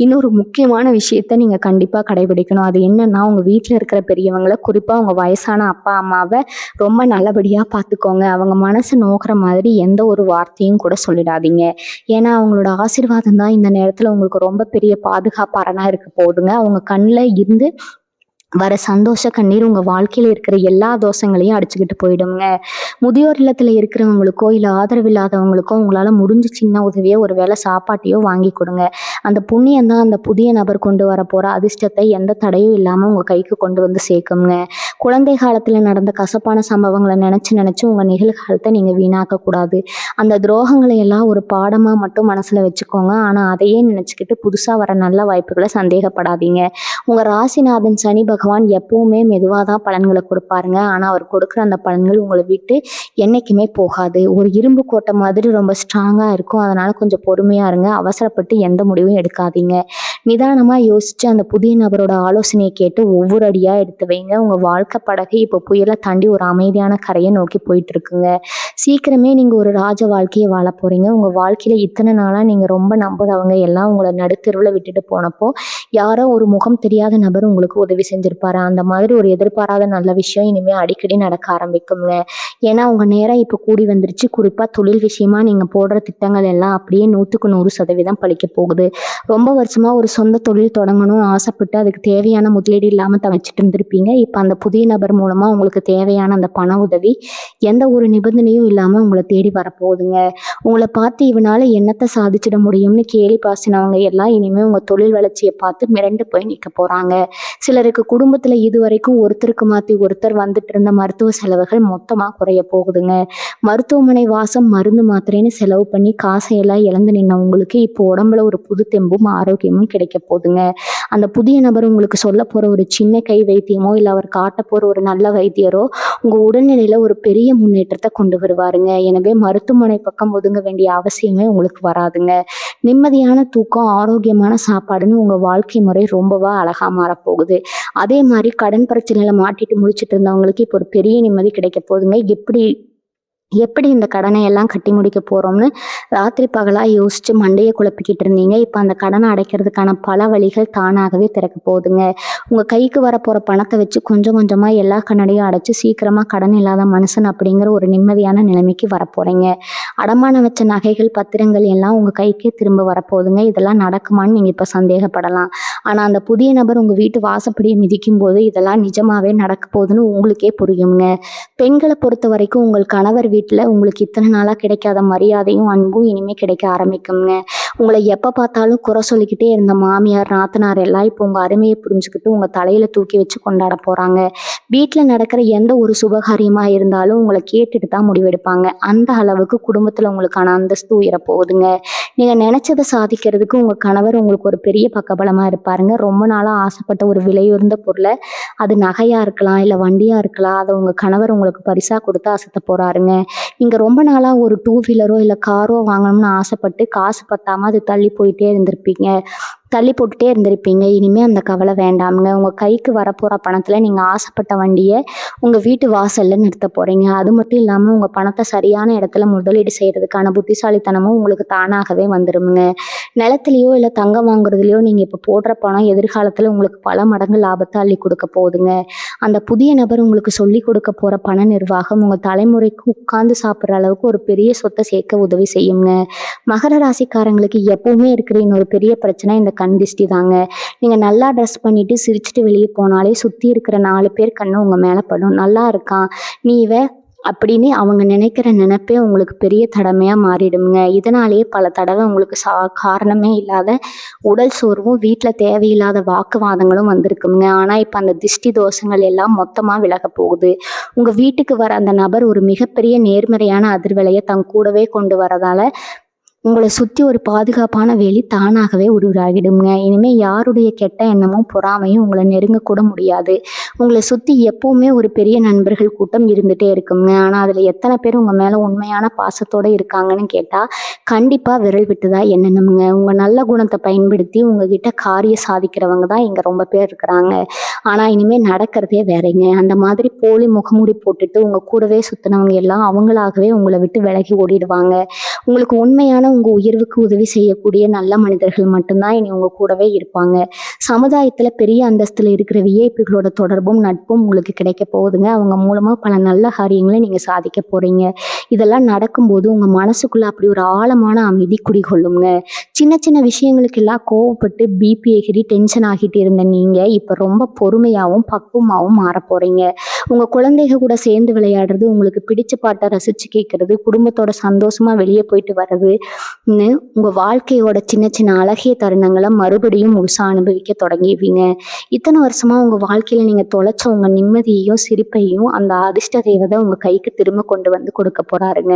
இன்னொரு முக்கியமான விஷயத்த நீங்க கண்டிப்பா கடைபிடிக்கணும். அது என்னன்னா உங்க வீட்டுல இருக்கிற பெரியவங்களை, குறிப்பா உங்க வயசான அப்பா அம்மாவை ரொம்ப நல்லபடியா பார்த்துக்கோங்க. அவங்க மனசு நோக்கிற மாதிரி எந்த ஒரு வார்த்தையும் கூட சொல்லிடாதீங்க. ஏன்னா அவங்களோட ஆசீர்வாதம் தான் இந்த நேரத்துல உங்களுக்கு ரொம்ப பெரிய பாதுகாப்பாரனா இருக்க போகுதுங்க. அவங்க கண்ணில் இருந்து வர சந்தோஷ கண்ணீர் உங்க வாழ்க்கையில இருக்கிற எல்லா தோஷங்களையும் அடிச்சுக்கிட்டு போயிடுங்க. முதியோர் இல்லத்துல இருக்கிறவங்களுக்கோ இல்ல ஆதரவு இல்லாதவங்களுக்கோ உங்களால முடிஞ்ச சின்ன உதவியோ ஒரு வேளை சாப்பாட்டையோ வாங்கி கொடுங்க. அந்த புண்ணியம் தான் அந்த புதிய நபர் கொண்டு வர போற அதிர்ஷ்டத்தை எந்த தடையும் இல்லாம உங்க கைக்கு கொண்டு வந்து சேர்க்குங்க. குழந்தை காலத்துல நடந்த கசப்பான சம்பவங்களை நினைச்சு நினைச்சு உங்க நிகழ்காலத்தை நீங்க வீணாக்க கூடாது. அந்த துரோகங்களை எல்லாம் ஒரு பாடமா மட்டும் மனசுல வச்சுக்கோங்க. ஆனா அதையே நினைச்சுக்கிட்டு புதுசா வர நல்ல வாய்ப்புகளை சந்தேகப்படாதீங்க. உங்க ராசிநாதன் சனி பகவான் எப்பவுமே மெதுவாக தான் பலன்களை கொடுப்பாருங்க. ஆனால் அவர் கொடுக்குற அந்த பலன்கள் உங்களை விட்டு என்றைக்குமே போகாது. ஒரு இரும்பு கோட்டை மாதிரி ரொம்ப ஸ்ட்ராங்காக இருக்கும். அதனால கொஞ்சம் பொறுமையாக இருங்க. அவசரப்பட்டு எந்த முடிவும் எடுக்காதீங்க. நிதானமாக யோசிச்சு அந்த புதிய நபரோட ஆலோசனையை கேட்டு ஒவ்வொரு அடியாக எடுத்து வைங்க. உங்கள் வாழ்க்கை படகு இப்போ புயலை தாண்டி ஒரு அமைதியான கரையை நோக்கி போயிட்டு இருக்குங்க. சீக்கிரமே நீங்கள் ஒரு ராஜ வாழ்க்கையை வாழ போகிறீங்க. உங்கள் வாழ்க்கையில் இத்தனை நாளாக நீங்கள் ரொம்ப நம்புறவங்க எல்லாம் உங்களை நடுத்தெருவில் விட்டுட்டு போனப்போ யாரோ ஒரு முகம் தெரியாத நபர் உங்களுக்கு உதவி செஞ்சிருப்பாரு. அந்த மாதிரி ஒரு எதிர்பாராத நல்ல விஷயம் இனிமேல் அடிக்கடி நடக்க ஆரம்பிக்குங்க. ஏன்னா உங்க நேரம் இப்போ கூடி வந்துருச்சு. குறிப்பாக தொழில் விஷயமா நீங்கள் போடுற திட்டங்கள் எல்லாம் அப்படியே 100% பலிக்க போகுது. ரொம்ப வருஷமா ஒரு சொந்த தொழில் தொடங்கணும்னு ஆசைப்பட்டு அதுக்கு தேவையான முதலீடு இல்லாமல் தவிச்சிட்டு இருந்திருப்பீங்க. இப்போ அந்த புதிய நபர் மூலமாக உங்களுக்கு தேவையான அந்த பண உதவி எந்த ஒரு நிபந்தனையும் இல்லாமல் உங்களை தேடி வரப்போகுதுங்க. உங்களை பார்த்து இவனால என்னத்தை சாதிச்சிட முடியும்னு கேலி பாசினவங்க எல்லாம் இனிமேல் உங்கள் தொழில் வளர்ச்சியை பார்த்து மிரண்டு போய் நிற்க போகிறாங்க. சிலருக்கு குடும்பத்தில் இதுவரைக்கும் ஒருத்தருக்கு மாற்றி ஒருத்தர் வந்துட்டு இருந்த மருத்துவ செலவுகள் மொத்தமாக குறைய போகுதுங்க. மருத்துவமனை வாசம் மருந்து மாத்திரைன்னு செலவு பண்ணி காசையெல்லாம் இழந்து நின்னவங்களுக்கு இப்போ உடம்புல ஒரு புது தெம்பும் ஆரோக்கியமும் கிடைக்க போகுதுங்க. அந்த புதிய நபர் உங்களுக்கு சொல்ல போகிற ஒரு சின்ன கை வைத்தியமோ இல்லை அவர் காட்ட போகிற ஒரு நல்ல வைத்தியரோ உங்கள் உடல்நிலையில் ஒரு பெரிய முன்னேற்றத்தை கொண்டு வருவாருங்க. எனவே மருத்துவமனை பக்கம் ஒதுங்க வேண்டிய அவசியமே உங்களுக்கு வராதுங்க. நிம்மதியான தூக்கம், ஆரோக்கியமான சாப்பாடுன்னு உங்கள் வாழ்க்கை முறை ரொம்பவா அழகாக மாறப்போகுது. அதே மாதிரி கடன் பிரச்சனையில மாட்டிட்டு முடிச்சுட்டு இருந்தவங்களுக்கு இப்போ ஒரு பெரிய நிம்மதி கிடைக்க போகுதுங்க. எப்படி இந்த கடனை எல்லாம் கட்டி முடிக்க போகிறோம்னு ராத்திரி பகலாக யோசித்து மண்டையை குழப்பிக்கிட்டு இருந்தீங்க. இப்போ அந்த கடனை அடைக்கிறதுக்கான பல வழிகள் தானாகவே திறக்க போகுதுங்க. உங்கள் கைக்கு வரப்போகிற பணத்தை வச்சு கொஞ்சம் கொஞ்சமாக எல்லா கண்ணடையும் அடைச்சி சீக்கிரமாக கடன் இல்லாத மனுஷன் அப்படிங்கிற ஒரு நிம்மதியான நிலைமைக்கு வரப்போகிறீங்க. அடமான வச்ச நகைகள், பத்திரங்கள் எல்லாம் உங்கள் கைக்கே திரும்ப வரப்போகுதுங்க. இதெல்லாம் நடக்குமான்னு நீங்கள் இப்போ சந்தேகப்படலாம். ஆனால் அந்த புதிய நபர் உங்கள் வீட்டு வாசப்படியை மிதிக்கும் போது இதெல்லாம் நிஜமாவே நடக்க போகுதுன்னு உங்களுக்கே புரியுங்க. பெண்களை பொறுத்த வரைக்கும் உங்கள் கணவர் வீட்டில் உங்களுக்கு இத்தனை நாளாக கிடைக்காத மரியாதையும் அன்பும் இனிமேல் கிடைக்க ஆரம்பிக்குங்க. உங்களை எப்போ பார்த்தாலும் குறை சொல்லிக்கிட்டே இருந்த மாமியார், நாத்தனார் எல்லாம் இப்போ உங்கள் அருமையை புரிஞ்சுக்கிட்டு உங்கள் தலையில் தூக்கி வச்சு கொண்டாட போகிறாங்க. வீட்டில் நடக்கிற எந்த ஒரு சுபகாரியமாக இருந்தாலும் உங்களை கேட்டுட்டு தான் முடிவெடுப்பாங்க. அந்த அளவுக்கு குடும்பத்தில் உங்களுக்கான அந்தஸ்து உயரப்போகுதுங்க. நீங்கள் நினச்சதை சாதிக்கிறதுக்கு உங்கள் கணவர் உங்களுக்கு ஒரு பெரிய பக்கபலமாக இருப்பாருங்க. ரொம்ப நாளாக ஆசைப்பட்ட ஒரு விலையுயர்ந்த பொருளை, அது நகையாக இருக்கலாம் இல்லை வண்டியாக இருக்கலாம், அதை உங்கள் கணவர் உங்களுக்கு பரிசாக கொடுத்து அசத்த போகிறாருங்க. நீங்கள் ரொம்ப நாளாக ஒரு 2 வீலரோ இல்லை காரோ வாங்கணும்னு ஆசைப்பட்டு காசு பத்தாமல் அது தள்ளி போட்டுட்டே இருந்திருப்பீங்க. இனிமேல் அந்த கவலை வேண்டாமுங்க. உங்கள் கைக்கு வரப்போகிற பணத்தில் நீங்கள் ஆசைப்பட்ட வண்டியை உங்கள் வீட்டு வாசலில் நிறுத்த போகிறீங்க. அது மட்டும் இல்லாமல் உங்கள் பணத்தை சரியான இடத்துல முதலீடு செய்கிறதுக்கான புத்திசாலித்தனமும் உங்களுக்கு தானாகவே வந்துடுங்க. நிலத்துலையோ இல்லை தங்கம் வாங்குறதுலையோ நீங்கள் இப்போ போடுற பணம் எதிர்காலத்தில் உங்களுக்கு பல மடங்கு லாபத்தை அள்ளி கொடுக்க போகுதுங்க. அந்த புதிய நபர் உங்களுக்கு சொல்லி கொடுக்க போகிற பண நிர்வாகம் உங்கள் தலைமுறைக்கு உட்கார்ந்து சாப்பிட்ற அளவுக்கு ஒரு பெரிய சொத்தை சேர்க்க உதவி செய்யுங்க. மகர ராசிக்காரங்களுக்கு எப்பவுமே இருக்கிற இன்னொரு பெரிய பிரச்சனை இந்த கண் திஷ்டி தாங்க. நீங்கள் நல்லா ட்ரெஸ் பண்ணிட்டு சிரிச்சுட்டு வெளியே போனாலே சுற்றி இருக்கிற 4 பேர் கண்ணு உங்கள் மேலே படும். நல்லா இருக்கான், நீ அப்படின்னு அவங்க நினைக்கிற நினைப்பே உங்களுக்கு பெரிய தடமையா மாறிடுங்க. இதனாலேயே பல தடவை உங்களுக்கு காரணமே இல்லாத உடல் சோர்வும், வீட்ல தேவையில்லாத வாக்குவாதங்களும் வந்திருக்குங்க. ஆனா இப்ப அந்த திஷ்டி தோஷங்கள் எல்லாம் மொத்தமா விலகப் போகுது. உங்க வீட்டுக்கு வர அந்த நபர் ஒரு மிகப்பெரிய நேர்மறையான அதிர்வலைய தன் கூடவே கொண்டு வரதால உங்கள சுத்தி ஒரு பாதுகாப்பான வேலி தானாகவே உருவாகிடுங்க. இனிமே யாருடைய கெட்ட எண்ணமும், பொறாமையும் உங்கள நெருங்கக்கூட முடியாது. உங்கள சுத்தி எப்பவுமே ஒரு பெரிய நண்பர்கள் கூட்டம் இருந்துட்டே இருக்குங்க. ஆனா அதுல எத்தனை பேர் உங்க மேல உண்மையான பாசத்தோட இருக்காங்கன்னு கேட்டா, கண்டிப்பா விரல் விட்டு தான் எண்ணணும்ங்க. உங்க நல்ல குணத்த பயன்படுத்தி உங்ககிட்ட காரியம் சாதிக்கிறவங்க தான் இங்க ரொம்ப பேர் இருக்கிறாங்க. ஆனா இனிமே நடக்கிறதே வேறங்க. அந்த மாதிரி போலி முகமூடி போட்டுட்டு உங்க கூடவே சுத்தினவங்க எல்லாம் அவங்களாகவே உங்கள விட்டு விலகி ஓடிடுவாங்க. உங்களுக்கு உண்மையான உங்க உயர்வுக்கு உதவி செய்யக்கூடிய நல்ல மனிதர்கள் மட்டும்தான் இனி உங்க கூடவே இருப்பாங்க. சமுதாயத்துல பெரிய அந்தஸ்துல இருக்கிற விஐபிகளோட தொடர்பும் நட்பும் உங்களுக்கு கிடைக்க போகுதுங்க. அவங்க மூலமா பல நல்ல காரியங்களை நீங்க சாதிக்க போறீங்க. இதெல்லாம் நடக்கும்போது உங்க மனசுக்குள்ள அப்படி ஒரு ஆழமான அமைதி குடிகொள்ளுங்க. சின்ன சின்ன விஷயங்களுக்கெல்லாம் கோவப்பட்டு பிபி எகிரி டென்ஷன் ஆகிட்டு இருந்த நீங்க இப்ப ரொம்ப பொறுமையாவும் பக்குவமாவும் மாற போறீங்க. உங்க குழந்தைக கூட சேர்ந்து விளையாடுறது, உங்களுக்கு பிடிச்ச பாட்டை ரசிச்சு கேட்கறது, குடும்பத்தோட சந்தோஷமா வெளியே போயிட்டு வர்றது, உங்க வாழ்க்கையோட சின்ன சின்ன அழகிய தருணங்களை மறுபடியும் முழுசா அனுபவிக்க தொடங்கிடுவீங்க. இத்தனை வருஷமா உங்க வாழ்க்கையில நீங்க தொலைச்ச உங்க நிம்மதியையும் சிரிப்பையும் அந்த அதிர்ஷ்ட தேவதை உங்க கைக்கு திரும்ப கொண்டு வந்து கொடுக்க போறாருங்க.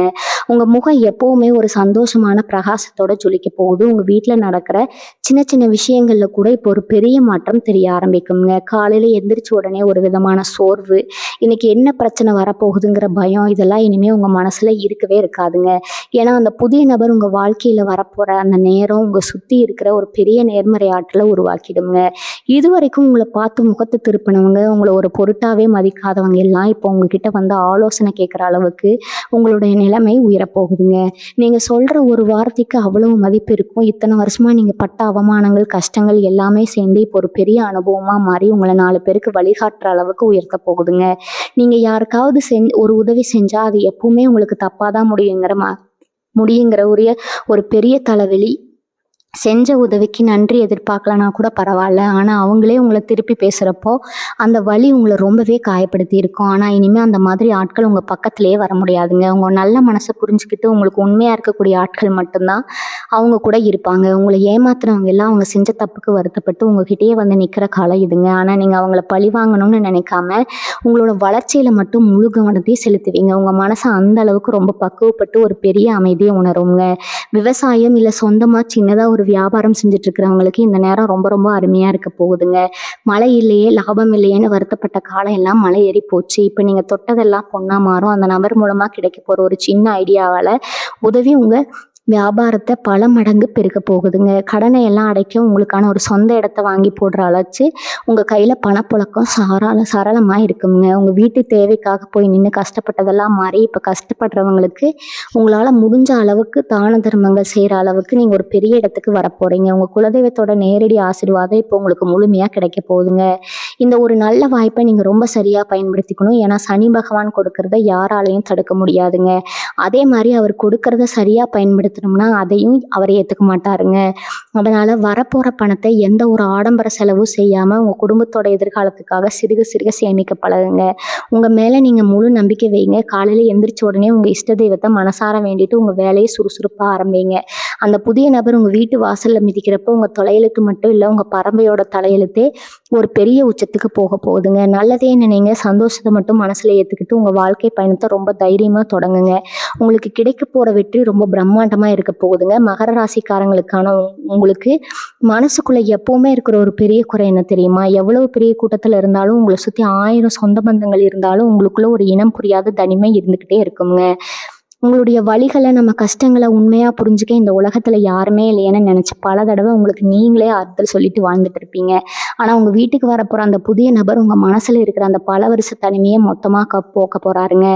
உங்க முகம் எப்பவுமே ஒரு சந்தோஷமான பிரகாசத்தோட ஜொலிக்க போகுது. உங்க வீட்டுல நடக்கிற சின்ன சின்ன விஷயங்கள்ல கூட இப்போ ஒரு பெரிய மாற்றம் தெரிய ஆரம்பிக்குங்க. காலையில எந்திரிச்ச உடனே ஒரு விதமான சோர்வு, இன்னைக்கு என்ன பிரச்சனை வரப்போகுதுங்கிற பயம், இதெல்லாம் இனிமே உங்க மனசுல இருக்கவே இருக்காதுங்க. ஏன்னா அந்த புதிய நபர் உங்க வாழ்க்கையில வரப்போற அந்த நேரம் உங்க சுத்தி இருக்கிற ஒரு பெரிய நேர்மறை ஆற்றலை உருவாக்கிடுங்க. இதுவரைக்கும் உங்களை பார்த்து முகத்தை திருப்பினவங்க, உங்களை ஒரு பொருட்டாவே மதிக்காதவங்க எல்லாம் இப்போ உங்ககிட்ட வந்து ஆலோசனை கேட்குற அளவுக்கு உங்களுடைய நிலைமை உயரப்போகுதுங்க. நீங்க சொல்ற ஒரு வார்த்தைக்கு அவ்வளவு மதிப்பு இருக்கும். இத்தனை வருஷமா நீங்க பட்ட அவமானங்கள், கஷ்டங்கள் எல்லாமே சேர்ந்து இப்போ ஒரு பெரிய அனுபவமா மாறி உங்களை 4 பேருக்கு வழிகாட்டுற அளவுக்கு உயர்த்த போகுதுங்க. நீங்க யாருக்காவது ஒரு உதவி செஞ்சா அது எப்பவுமே உங்களுக்கு தப்பாதான் முடியுங்கிற ஒரு பெரிய தலைவலி. செஞ்ச உதவிக்கு நன்றி எதிர்பார்க்கலனா கூட பரவாயில்ல. ஆனா அவங்களே உங்களை திருப்பி பேசுறப்போ அந்த வலி உங்களை ரொம்பவே காயப்படுத்தி இருக்கும். ஆனா இனிமே அந்த மாதிரி ஆட்கள் உங்க பக்கத்திலேயே வர முடியாதுங்க. உங்க நல்ல மனசை புரிஞ்சுக்கிட்டு உங்களுக்கு உண்மையா இருக்கக்கூடிய ஆட்கள் மட்டும்தான் அவங்க கூட இருப்பாங்க. உங்களை ஏமாத்துறவங்க எல்லாம் அவங்க செஞ்ச தப்புக்கு வருத்தப்பட்டு உங்ககிட்டயே வந்து நிக்கிற காலம் இதுங்க. ஆனா நீங்க அவங்கள பழி வாங்கணும்னு நினைக்காம உங்களோட வளர்ச்சியில மட்டும் முழு கவனத்தையும் செலுத்துவீங்க. உங்க மனசை அந்த அளவுக்கு ரொம்ப பக்குவப்பட்டு ஒரு பெரிய அமைதியை உணருங்க. விவசாயம் இல்ல சொந்தமா சின்னதா ஒரு வியாபாரம் செஞ்சுட்டு இருக்கிறவங்களுக்கு இந்த நேரம் ரொம்ப ரொம்ப அருமையா இருக்க போகுதுங்க. மழை இல்லையே, லாபம் இல்லையேன்னு வருத்தப்பட்ட காலம் எல்லாம் மழை ஏறி போச்சு. இப்ப நீங்க தொட்டதெல்லாம் பொண்ணா மாறும். அந்த நபர் மூலமா கிடைக்க போற ஒரு சின்ன ஐடியாவால உதவி உங்க வியாபாரத்தை பல மடங்கு பெருக்க போகுதுங்க. கடனை எல்லாம் அடைக்க உங்களுக்கான ஒரு சொந்த இடத்த வாங்கி போடுற அளவுக்கு உங்க கையில பணப்புழக்கம் சரளமா இருக்குங்க. உங்க வீட்டு தேவைக்காக போய் நின்று கஷ்டப்பட்டதெல்லாம் மாறி இப்ப கஷ்டப்படுறவங்களுக்கு உங்களால முடிஞ்ச அளவுக்கு தான தர்மங்கள் செய்யற அளவுக்கு நீங்க ஒரு பெரிய இடத்துக்கு வரப்போறீங்க. உங்க குலதெய்வத்தோட நேரடி ஆசீர்வாதம் இப்போ உங்களுக்கு முழுமையா கிடைக்க போகுதுங்க. இந்த ஒரு நல்ல வாய்ப்பை நீங்க ரொம்ப சரியா பயன்படுத்திக்கணும். ஏன்னா சனி பகவான் கொடுக்கறத யாராலையும் தடுக்க முடியாதுங்க. அதே மாதிரி அவர் கொடுக்கறத சரியா பயன்படுத்தணும்னா அதையும் அவர் ஏத்துக்க மாட்டாருங்க. அதனால வரப்போற பணத்தை எந்த ஒரு ஆடம்பர செலவும் செய்யாம உங்க குடும்பத்தோட எதிர்காலத்துக்காக சிறுக சிறுக சேமிக்க பழகுங்க. உங்க மேல நீங்க முழு நம்பிக்கை வைங்க. காலையில எந்திரிச்ச உடனே உங்க இஷ்ட தெய்வத்தை மனசார வேண்டிட்டு உங்க வேலையை சுறுசுறுப்பா ஆரம்பிங்க. அந்த புதிய நபர் உங்க வீட்டு வாசல்ல மிதிக்கிறப்ப உங்க தலையெழுத்து மட்டும் இல்ல, உங்க பரம்பரையோட தலையெழுத்தே ஒரு பெரிய உச்சத்துக்கு போக போகுதுங்க. நல்லதே நினைங்க, சந்தோஷத்தை மட்டும் மனசுல ஏத்துக்கிட்டு உங்க வாழ்க்கை பயணத்தை ரொம்ப தைரியமா தொடங்குங்க. உங்களுக்கு கிடைக்க போற வெற்றி ரொம்ப பிரம்மாண்டமா இருக்க போகுதுங்க. மகர ராசிக்காரங்களுக்கான உங்களுக்கு மனசுக்குள்ள எப்பவுமே இருக்கிற ஒரு பெரிய குறை என்ன தெரியுமா? எவ்வளவு பெரிய கூட்டத்துல இருந்தாலும் உங்களை சுத்தி 1000 சொந்த பந்தங்கள் இருந்தாலும் உங்களுக்குள்ள ஒரு இனம் புரியாத தனிமை இருந்துகிட்டே இருக்குங்க. உங்களுடைய வலிகளை, நம்ம கஷ்டங்களை உண்மையா புரிஞ்சுக்க இந்த உலகத்துல யாருமே இல்லையேன்னு நினைச்சு பல தடவை உங்களுக்கு நீங்களே ஆறுதல் சொல்லிட்டு வாழ்ந்துட்டு இருப்பீங்க. ஆனா உங்க வீட்டுக்கு வரப்போற அந்த புதிய நபர் உங்க மனசுல இருக்கிற அந்த பல வருஷ தனிமையை மொத்தமா போக்க போறாருங்க.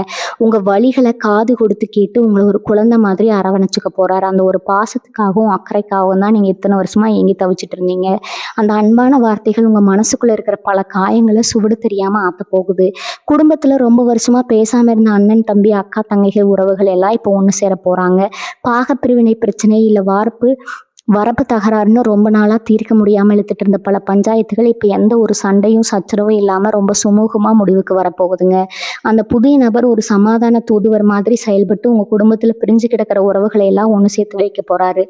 உங்க வலிகளை காது கொடுத்து கேட்டு உங்களை ஒரு குழந்தை மாதிரி அரவணைச்சுக்க போறாரு. அந்த ஒரு பாசத்துக்காகவும் அக்கறைக்காகவும் தான் நீங்க இத்தனை வருஷமா ஏங்கி தவிச்சிட்டு இருந்தீங்க. அந்த அன்பான வார்த்தைகள் உங்க மனசுக்குள்ள இருக்கிற பல காயங்களை சுவடு தெரியாம ஆத்த போகுது. குடும்பத்துல ரொம்ப வருஷமா பேசாம இருந்த அண்ணன் தம்பி அக்கா தங்கைகள் உறவுகள் எல்லாம் இப்போ ஒன்று சேர போறாங்க. பாகப்பிரிவினை பிரச்சனை இல்ல வார்ப்பு வரப்பு தகராறுன்னு ரொம்ப நாளாக தீர்க்க முடியாமல் இழுத்துட்டு இருந்த பல பஞ்சாயத்துகள் இப்போ எந்த ஒரு சண்டையும் சச்சரவும் இல்லாமல் ரொம்ப சுமூகமாக முடிவுக்கு வரப்போகுதுங்க. அந்த புதிய நபர் ஒரு சமாதான தூதுவர் மாதிரி செயல்பட்டு உங்கள் குடும்பத்தில் பிரிஞ்சு கிடக்கிற உறவுகளை எல்லாம் ஒன்று சேர்த்து வைக்க போகிறாரு.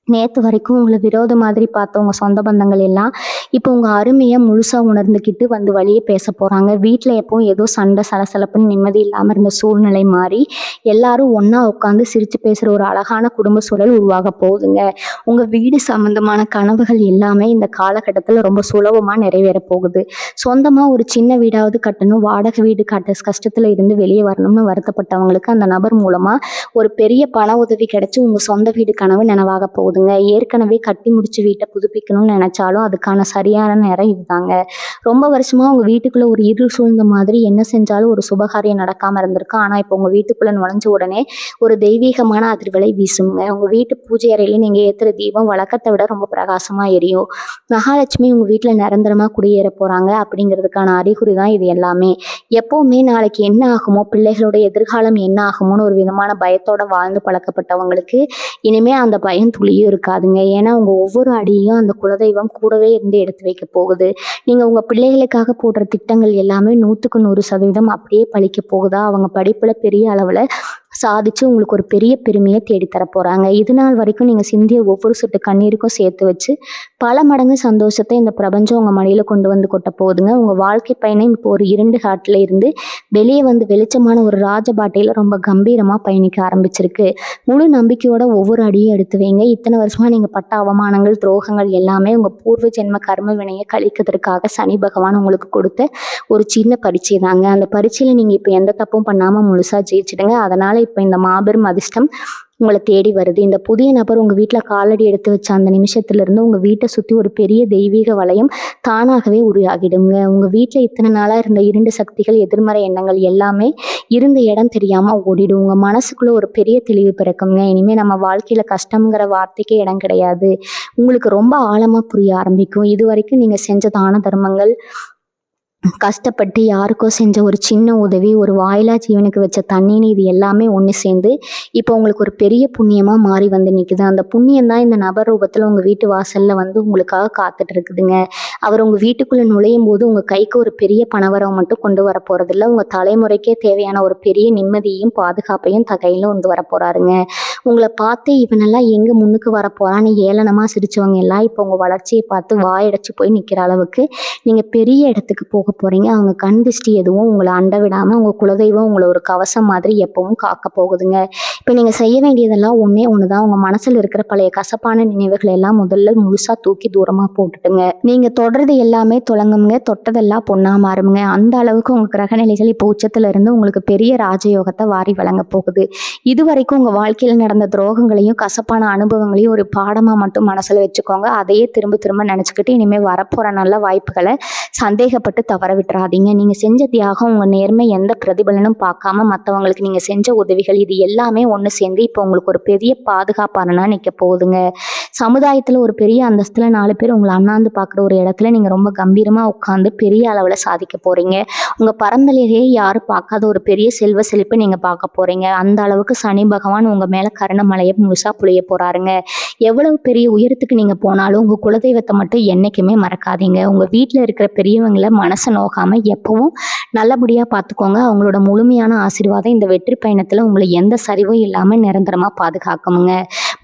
நேத்து வரைக்கும் உங்கள விரோத மாதிரி பார்த்த உங்க சொந்த பந்தங்கள் எல்லாம், இப்போ உங்க அருமைய முழுசா உணர்ந்துக்கிட்டு வந்து வழிய பேசப் போறாங்க. வீட்ல எப்பவும் ஏதோ சண்டை, சலசலப்புன்னு நிம்மதி இல்லாம இருந்த சூழ்நிலை மாறி, எல்லாரும் ஒண்ணா உட்காந்து சிரிச்சு பேசுற ஒரு அழகான குடும்ப சூழல் உருவாகப் போகுதுங்க. உங்க வீடு சம்பந்தமான கனவுகள் எல்லாமே இந்த காலகட்டத்துல ரொம்ப சுலபமா நிறைவேறப் போகுது. சொந்தமா ஒரு சின்ன வீடாவது கட்டணும், வாடகை வீடு கஷ்டத்துல இருந்து வெளியே வரணும்னு வருத்தப்பட்டவங்களுக்கு அந்த நபர் மூலமா ஒரு பெரிய பண உதவி கிடைச்சு உங்க சொந்த வீடு கனவு நனவாகப் போகுது. ஏற்கனவே கட்டி முடிச்சு வீட்டை புதுப்பிக்கணும்னு நினைச்சாலும் அதுக்கான சரியான நேரம் இதுதாங்க. ரொம்ப வருஷமா உங்க வீட்டுக்குள்ள ஒரு இருள் சூழ்ந்த மாதிரி என்ன செஞ்சாலும் ஒரு சுபகாரியம் நடக்காம இருந்திருக்கு. ஆனா இப்போ உங்க வீட்டுக்குள்ள நுழைஞ்ச உடனே ஒரு தெய்வீகமான அதிர்வலை வீசுங்க. உங்க வீட்டு பூஜை அறையில நீங்க ஏத்துற தீபம் வழக்கத்தை விட ரொம்ப பிரகாசமா எரியும். மகாலட்சுமி உங்க வீட்டுல நிரந்தரமா குடியேற போறாங்க அப்படிங்கிறதுக்கான அறிகுறி தான் இது எல்லாமே. எப்பவுமே நாளைக்கு என்ன ஆகுமோ, பிள்ளைகளோட எதிர்காலம் என்ன ஆகுமோன்னு ஒரு விதமான பயத்தோட வாழ்ந்து பழக்கப்பட்டவங்களுக்கு இனிமே அந்த பயம் துளியும் இருக்காதுங்க. ஏன்னா உங்க ஒவ்வொரு அடியையும் அந்த குலதெய்வம் கூடவே இருந்து எடுத்து வைக்க போகுது. நீங்க உங்க பிள்ளைகளுக்காக போடுற திட்டங்கள் எல்லாமே 100% அப்படியே பழிக்க போகுதா. அவங்க படிப்புல பெரிய அளவுல சாதிச்சு உங்களுக்கு ஒரு பெரிய பெருமையை தேடித்தர போறாங்க. இது நாள் வரைக்கும் நீங்க சிந்திய ஒவ்வொரு சொட்டு கண்ணீருக்கும் சேர்த்து வச்சு பல மடங்கு சந்தோஷத்தை இந்த பிரபஞ்சம் உங்க மடியில கொண்டு வந்து கொட்ட போகுதுங்க. உங்க வாழ்க்கை பயணம் இப்போ ஒரு இருண்டு காட்டுல இருந்து வெளியே வந்து வெளிச்சமான ஒரு ராஜபாட்டையில ரொம்ப கம்பீரமா பயணிக்க ஆரம்பிச்சிருக்கு. முழு நம்பிக்கையோட ஒவ்வொரு அடியும் எடுத்து வைங்க. இத்தனை வருஷமா நீங்க பட்ட அவமானங்கள், துரோகங்கள் எல்லாமே உங்க பூர்வ ஜென்ம கர்ம வினையை கழிக்கிறதுக்காக சனி பகவான் உங்களுக்கு கொடுத்த ஒரு சின்ன பரீட்சை தாங்க. அந்த பரீட்சையில நீங்க இப்போ எந்த தப்பும் பண்ணாம முழுசா ஜெயிச்சிடுங்க. அதனால இப்போ இந்த மாபெரும் அதிர்ஷ்டம் உங்களை தேடி வருது. இந்த புதிய நபர் உங்க வீட்டுல காலடி எடுத்து வச்ச அந்த நிமிஷத்துல இருந்து உங்க வீட்டை சுத்தி ஒரு பெரிய தெய்வீக வளையம் தானாகவே உருவாகிடுங்க. உங்க வீட்டுல இத்தனை நாளா இருந்த இருண்டு சக்திகள், எதிர்மறை எண்ணங்கள் எல்லாமே இருந்த இடம் தெரியாம ஓடிடும். உங்க மனசுக்குள்ள ஒரு பெரிய தெளிவு பிறக்குங்க. இனிமே நம்ம வாழ்க்கையில கஷ்டம்ங்கிற வார்த்தைக்கே இடம் கிடையாது. உங்களுக்கு ரொம்ப ஆழமா புரிய ஆரம்பிக்கும். இது வரைக்கும் நீங்க செஞ்ச தான தர்மங்கள், கஷ்டப்பட்டு யாருக்கோ செஞ்ச ஒரு சின்ன உதவி, ஒரு வாயிலா ஜீவனுக்கு வச்ச தண்ணீன்னு இது எல்லாமே ஒன்று சேர்ந்து இப்போ உங்களுக்கு ஒரு பெரிய புண்ணியமாக மாறி வந்து நிற்குது. அந்த புண்ணியம் தான் இந்த நபர் ரூபத்தில் உங்கள் வீட்டு வாசலில் வந்து உங்களுக்காக காத்துட்டு இருக்குதுங்க. அவர் உங்கள் வீட்டுக்குள்ளே நுழையும் போது உங்கள் கைக்கு ஒரு பெரிய பணவரவு மட்டும் கொண்டு வர போகிறதில்ல, உங்கள் தலைமுறைக்கே தேவையான ஒரு பெரிய நிம்மதியையும் பாதுகாப்பையும் கையில் கொண்டு வர போகிறாருங்க. உங்களை பார்த்து இவனெல்லாம் எங்கே முன்னுக்கு வர போகிறான்னு ஏளனமாக சிரிச்சவங்க எல்லாம் இப்போ உங்கள் வளர்ச்சியை பார்த்து வாயடைச்சு போய் நிற்கிற அளவுக்கு நீங்கள் பெரிய இடத்துக்கு போக போறீங்க. அவங்க கண் திருஷ்டி எதுவும் உங்களை அண்ட விடாம உங்க குலதெய்வம் உங்களை ஒரு கவசம் மாதிரி எப்பவும் காக்க போகுதுங்க. இப்போ நீங்க செய்ய வேண்டியதெல்லாம் ஒண்ணே ஒண்ணுதான். உங்க மனசுல இருக்கிற பழைய கசப்பான நினைவுகள் எல்லாம் முதல்ல முழுசா தூக்கி தூரமா போட்டுட்டுங்க. நீங்க தொடர்றது எல்லாமே தொடங்குங்க, தொட்டதெல்லாம் பொண்ணா மாறுங்க. அந்த அளவுக்கு உங்க கிரகநிலைகள் இப்போ உச்சத்துல இருந்து உங்களுக்கு பெரிய ராஜயோகத்தை வாரி வழங்க போகுது. இது வரைக்கும் உங்க வாழ்க்கையில நடந்த துரோகங்களையும் கசப்பான அனுபவங்களையும் ஒரு பாடமா மட்டும் மனசுல வச்சுக்கோங்க. அதையே திரும்ப திரும்ப நினைச்சுக்கிட்டு இனிமே வரப்போற நல்ல வாய்ப்புகளை சந்தேகப்பட்டு தவற விட்டுறாதீங்க. நீங்க செஞ்ச தியாகம், உங்க நேர்மை எந்த பிரதிபலனும் பார்க்காம மற்றவங்களுக்கு நீங்க செஞ்ச உதவிகள் இது எல்லாமே ஒன்று சேர்ந்து இப்போ உங்களுக்கு ஒரு பெரிய பாதுகாப்பானா நிற்க போகுதுங்க. சமுதாயத்துல ஒரு பெரிய அந்தஸ்துல 4 பேர் உங்களை அண்ணாந்து பார்க்குற ஒரு இடத்துல நீங்க ரொம்ப கம்பீரமா உட்காந்து பெரிய அளவுல சாதிக்க போறீங்க. உங்க பரம்பரையிலேயே யாரும் பார்க்காத ஒரு பெரிய செல்வ செழிப்பை நீங்க பார்க்க போறீங்க. அந்த அளவுக்கு சனி பகவான் உங்க மேல கருணமலையை முழுசா புளிய போறாருங்க. எவ்வளவு பெரிய உயரத்துக்கு நீங்க போனாலும் உங்க குலதெய்வத்தை மட்டும் என்னைக்குமே மறக்காதீங்க. உங்க வீட்டுல இருக்கிற பெரியவங்களை மனசை நோகாம எப்பவும் நல்லபடியா பார்த்துக்கோங்க. அவங்களோட முழுமையான ஆசீர்வாதம் இந்த வெற்றி பயணத்துல உங்களை எந்த சரிவும் இல்லாம நிரந்தரமா பாதுகாக்குங்க.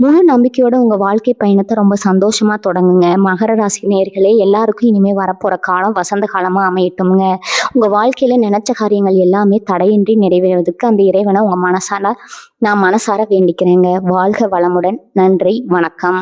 முழு நம்பிக்கையோட உங்க வாழ்க்கை பயணத்தை ரொம்ப சந்தோஷமா தொடங்குங்க. மகர ராசி நேயர்களே, எல்லாருக்கும் இனிமே வரப்போற காலம் வசந்த காலமா அமையட்டும்ங்க. உங்க வாழ்க்கையில நினைச்ச காரியங்கள் எல்லாமே தடையின்றி நிறைவேறுவதற்கு அந்த இறைவனை உங்க நான் மனசார வேண்டிக்கிறேங்க. வாழ்க வளமுடன். நன்றி, வணக்கம்.